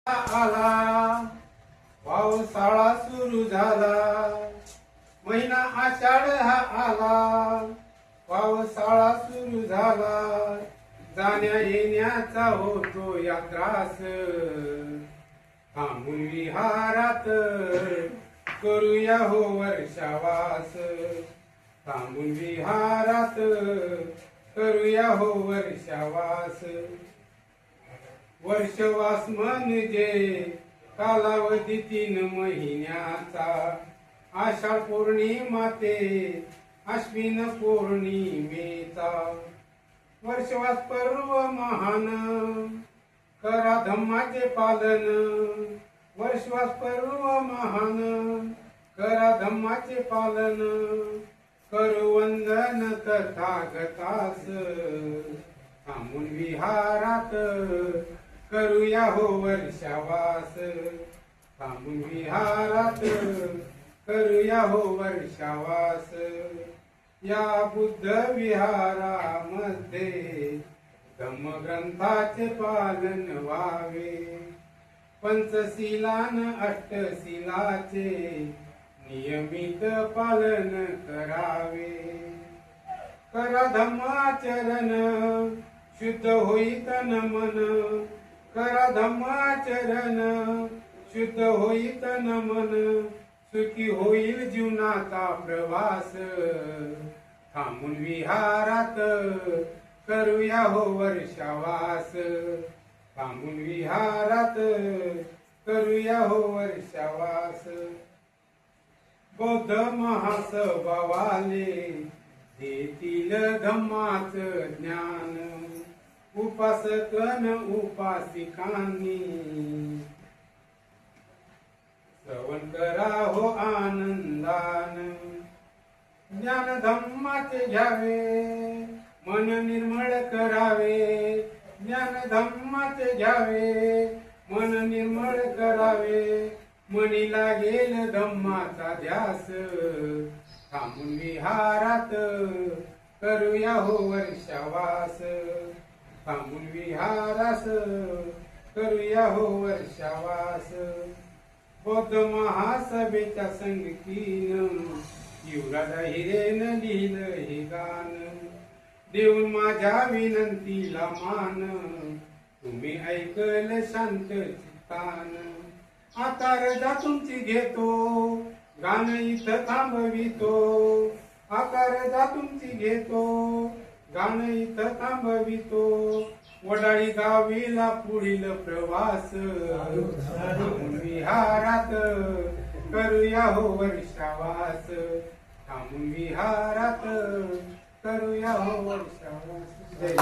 आला पावसाळा सुरू झाला, महिना आषाढ हा आला, पावसाळा सुरू झाला, जाण्या येण्याचा होतो या त्रास, थांबून विहारात करूया हो वर्षावास, थांबून विहारात करूया हो वर्षावास. वर्षवास म्हणजे कालावधी 3 महिन्याचा, आषाढ पौर्णिमा ते अश्विन पौर्णिमेचा. वर्षवास पर्व महान करा धम्माचे पालन, वर्षवास पर्व महान करा धम्माचे पालन, करू वंदन तथागतास, थांबून विहारात करूया हो वर्षावास, थांबून विहारात करूया हो वर्षावास. या बुद्ध विहारामध्ये धम्मग्रंथाचे पालन व्हावे, पंचशिलान अष्टशिलाचे नियमित पालन करावे. करा धम्माचरण शुद्ध होई तन मन, करा धम्माचरण शुद्ध होई तन मन, सुखी होईल जीवनाचा प्रवास, थांबून विहारात करूया हो वर्षावास, थांबून विहारात करूया हो वर्षावास. बौद्ध महासभावाले देतील धम्माच ज्ञान, उपासकन उपासिकांनी श्रवण करा हो आनंदान. ज्ञान धम्माचे घ्यावे मन निर्मळ करावे, ज्ञान धम्माचे घ्यावे मन निर्मळ करावे, मनी लागेल धम्माचा ध्यास, थांबून विहारात करूया हो वर्षावास, थांबून विहारास करूया हो वर्षावास. बौद्ध महासभेच्या संगतीनं युवराज हिरेनं लिहिलं हे गान, देऊन माझ्या विनंतीला मान, तुम्ही ऐकल शांत चित्तान. आता रजा तुमची घेतो गाणं इथं थांबवितो, आता रजा तुमची घेतो गाणं इथं थांबवितो. वडाळी गावीला पुढील प्रवास, थांबून विहारात करूया हो वर्षावास, थांबून विहारात करूया हो वर्षावास. जय